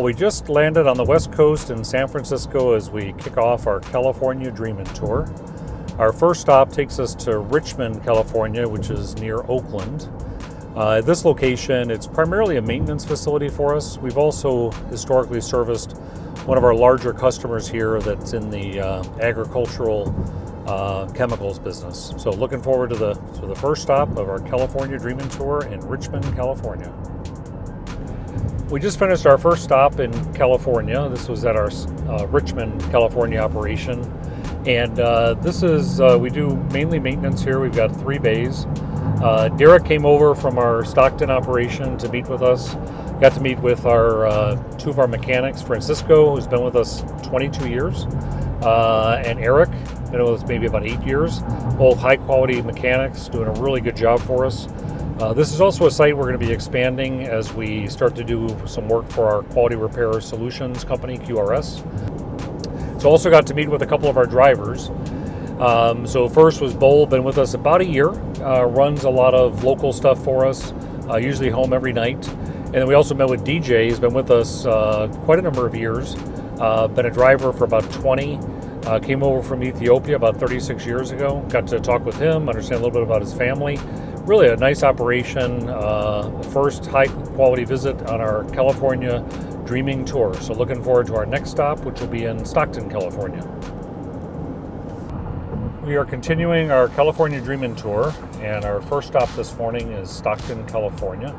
Well, we just landed on the West Coast in San Francisco as we kick off our California Dreamin' Tour. Our first stop takes us to Richmond, California, which is near Oakland. At this location, it's primarily a maintenance facility for us. We've also historically serviced one of our larger customers here that's in the agricultural chemicals business. So looking forward to the first stop of our California Dreamin' Tour in Richmond, California. We just finished our first stop in California. This was at our Richmond, California operation. And we do mainly maintenance here. We've got 3 bays. Derek came over from our Stockton operation to meet with us. Got to meet with our 2 of our mechanics, Francisco, who's been with us 22 years, and Eric, been with us maybe about 8 years. Both high quality mechanics, doing a really good job for us. This is also a site we're going to be expanding as we start to do some work for our Quality Repair Solutions company, QRS. So also got to meet with a couple of our drivers. So first was Bull, been with us about a year, runs a lot of local stuff for us, usually home every night. And then we also met with DJ, he's been with us quite a number of years, been a driver for about 20, came over from Ethiopia about 36 years ago, got to talk with him, understand a little bit about his family. Really a nice operation, first high quality visit on our California Dreaming Tour. So looking forward to our next stop, which will be in Stockton, California. We are continuing our California Dreamin' Tour, and our first stop this morning is Stockton, California.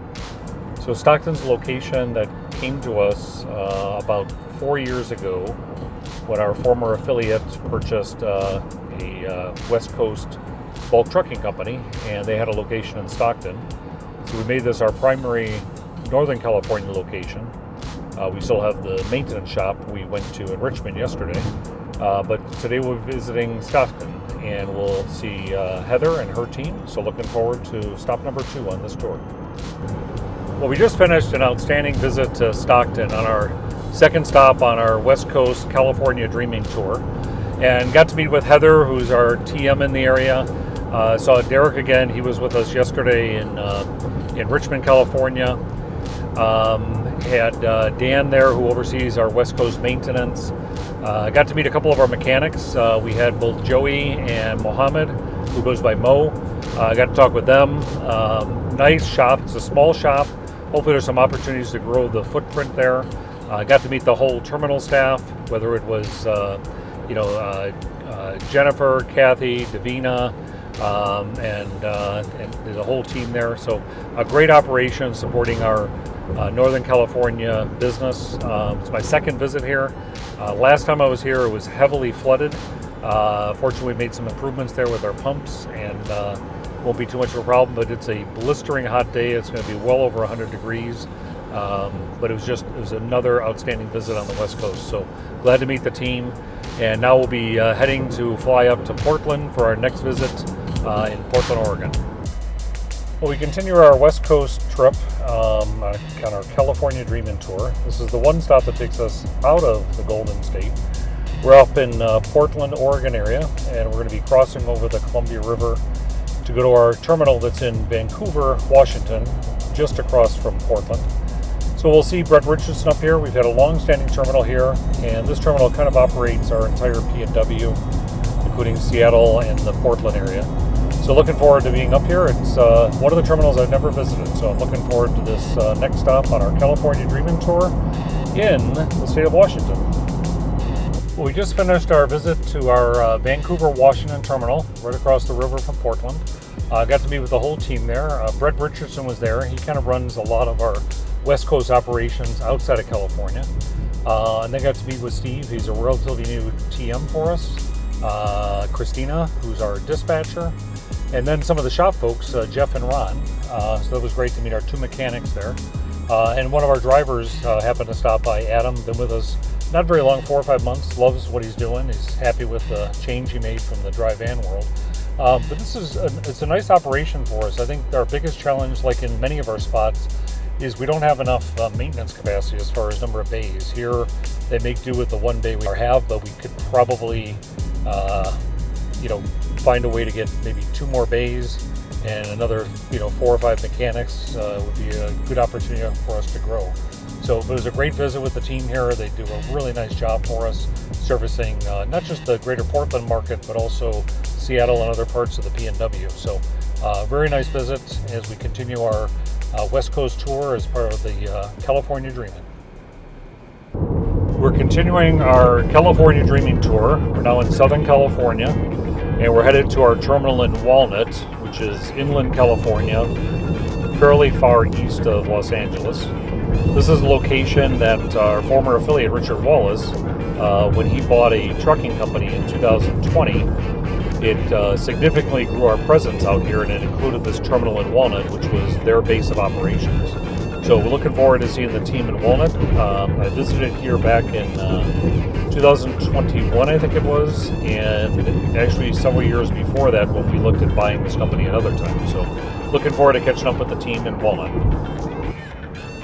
So Stockton's a location that came to us about 4 years ago when our former affiliate purchased a West Coast bulk trucking company, and they had a location in Stockton. So we made this our primary Northern California location. We still have the maintenance shop we went to in Richmond yesterday, but today we're visiting Stockton, and we'll see Heather and her team. So looking forward to stop number 2 on this tour. Well, we just finished an outstanding visit to Stockton on our second stop on our West Coast California Dreaming Tour, and got to meet with Heather, who's our TM in the area. Saw Derek again. He was with us yesterday in Richmond, California. Had Dan there, who oversees our West Coast maintenance. Got to meet a couple of our mechanics. We had both Joey and Mohammed, who goes by Mo. Got to talk with them. Nice shop. It's a small shop. Hopefully there's some opportunities to grow the footprint there. Got to meet the whole terminal staff, whether it was Jennifer, Kathy, Davina, and there's a whole team there. So a great operation supporting our Northern California business. It's my second visit here. Last time I was here, it was heavily flooded. Fortunately, we made some improvements there with our pumps, and won't be too much of a problem, but it's a blistering hot day. It's going to be well over 100 degrees. But it was another outstanding visit on the West Coast. So glad to meet the team. And now we'll be heading to fly up to Portland for our next visit in Portland, Oregon. Well, we continue our West Coast trip on our California Dreamin' Tour. This is the one stop that takes us out of the Golden State. We're up in Portland, Oregon area, and we're going to be crossing over the Columbia River to go to our terminal that's in Vancouver, Washington, just across from Portland. So we'll see Brett Richardson up here. We've had a long-standing terminal here, and this terminal kind of operates our entire PNW, including Seattle and the Portland area. So looking forward to being up here. It's one of the terminals I've never visited, so I'm looking forward to this next stop on our California Dreamin' Tour in the state of Washington. Well, we just finished our visit to our Vancouver, Washington terminal, right across the river from Portland. Got to meet with the whole team there. Brett Richardson was there. He kind of runs a lot of our West Coast operations outside of California. And then got to meet with Steve. He's a relatively new TM for us. Christina, who's our dispatcher. And then some of the shop folks, Jeff and Ron. So that was great to meet our 2 mechanics there. And one of our drivers happened to stop by, Adam, been with us not very long, 4 or 5 months, loves what he's doing. He's happy with the change he made from the dry van world. But it's a nice operation for us. I think our biggest challenge, like in many of our spots, is we don't have enough maintenance capacity as far as number of bays. Here, they make do with the 1 bay we have, but we could probably, find a way to get maybe 2 more bays and another, 4 or 5 mechanics would be a good opportunity for us to grow. So it was a great visit with the team here. They do a really nice job for us, servicing not just the greater Portland market, but also Seattle and other parts of the PNW. So very nice visit as we continue our West Coast tour as part of the California Dreaming. We're continuing our California Dreaming tour. We're now in Southern California, and we're headed to our terminal in Walnut, which is inland California, fairly far east of Los Angeles. This is a location that our former affiliate, Richard Wallace, when he bought a trucking company in 2020, it significantly grew our presence out here, and it included this terminal in Walnut, which was their base of operations. So we're looking forward to seeing the team in Walnut. I visited here back in 2021, I think it was, and actually several years before that when we looked at buying this company another time. So looking forward to catching up with the team in Walnut.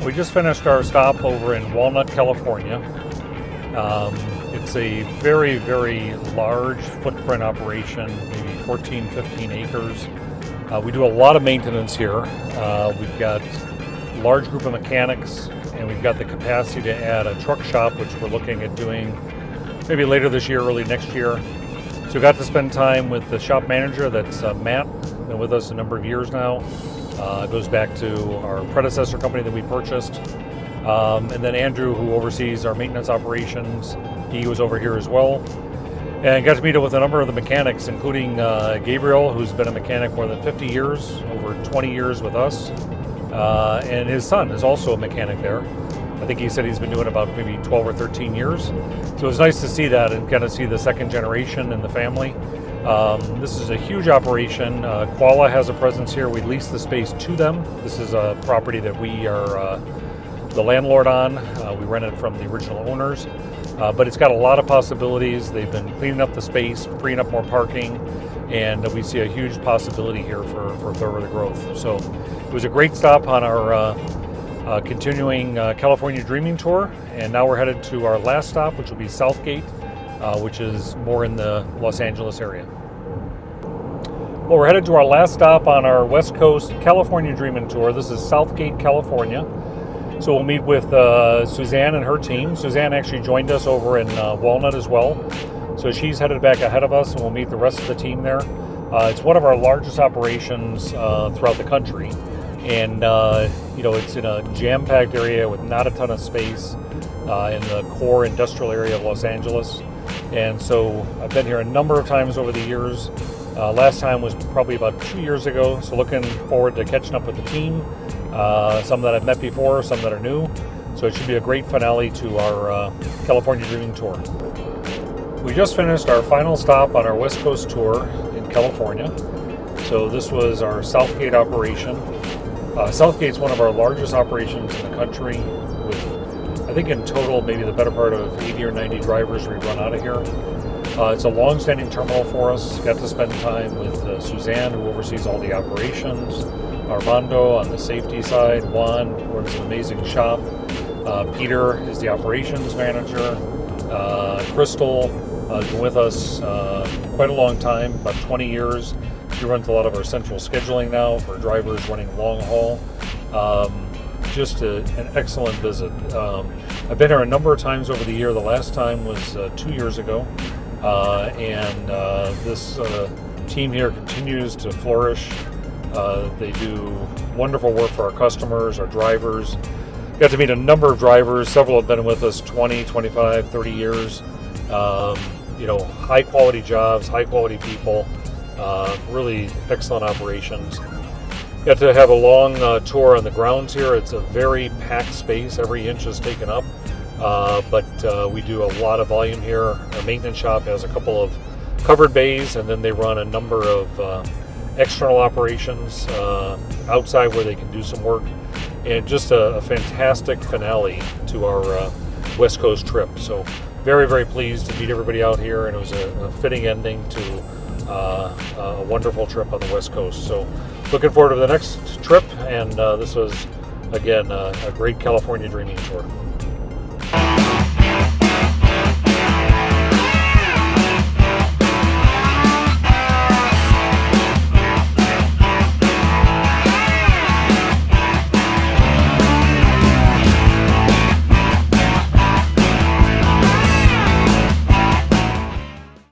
We just finished our stop over in Walnut, California. It's a very, very large footprint operation, maybe 14, 15 acres. We do a lot of maintenance here. We've got a large group of mechanics, and we've got the capacity to add a truck shop, which we're looking at doing maybe later this year, early next year. So we got to spend time with the shop manager, that's Matt, been with us a number of years now. Goes back to our predecessor company that we purchased. And then Andrew, who oversees our maintenance operations, he was over here as well. And got to meet with a number of the mechanics, including Gabriel, who's been a mechanic more than 50 years, over 20 years with us. And his son is also a mechanic there. I think he said he's been doing about maybe 12 or 13 years. So it was nice to see that and kind of see the second generation in the family. This is a huge operation. Koala has a presence here. We lease the space to them. This is a property that we are the landlord on. We rent it from the original owners. But it's got a lot of possibilities. They've been cleaning up the space, freeing up more parking, and we see a huge possibility here for further growth. So it was a great stop on our continuing California Dreaming Tour, and now we're headed to our last stop, which will be Southgate, which is more in the Los Angeles area. Well, we're headed to our last stop on our West Coast California Dreaming Tour. This is Southgate, California. So we'll meet with Suzanne and her team. Suzanne actually joined us over in Walnut as well. So she's headed back ahead of us, and we'll meet the rest of the team there. It's one of our largest operations throughout the country. And, it's in a jam-packed area with not a ton of space in the core industrial area of Los Angeles. And so I've been here a number of times over the years. Last time was probably about 2 years ago. So looking forward to catching up with the team. Some that I've met before, some that are new. So it should be a great finale to our California Dreaming Tour. We just finished our final stop on our West Coast tour in California. So this was our Southgate operation. Southgate's one of our largest operations in the country, with I think in total maybe the better part of 80 or 90 drivers we run out of here. It's a long-standing terminal for us. Got to spend time with Suzanne, who oversees all the operations, Armando on the safety side, Juan runs an amazing shop, Peter is the operations manager, Crystal has been with us quite a long time, about 20 years. She runs a lot of our central scheduling now for drivers running long haul. Just an excellent visit. I've been here a number of times over the year. The last time was 2 years ago. And this team here continues to flourish. They do wonderful work for our customers, our drivers. Got to meet a number of drivers. Several have been with us 20, 25, 30 years. High quality jobs, high quality people, really excellent operations. Got to have a long tour on the grounds here. It's a very packed space. Every inch is taken up. But we do a lot of volume here. Our maintenance shop has a couple of covered bays, and then they run a number of external operations outside where they can do some work. And just a fantastic finale to our West Coast trip. So very, very pleased to meet everybody out here, and it was a fitting ending to a wonderful trip on the West Coast. So looking forward to the next trip, and this was, again, a great California Dreaming Tour.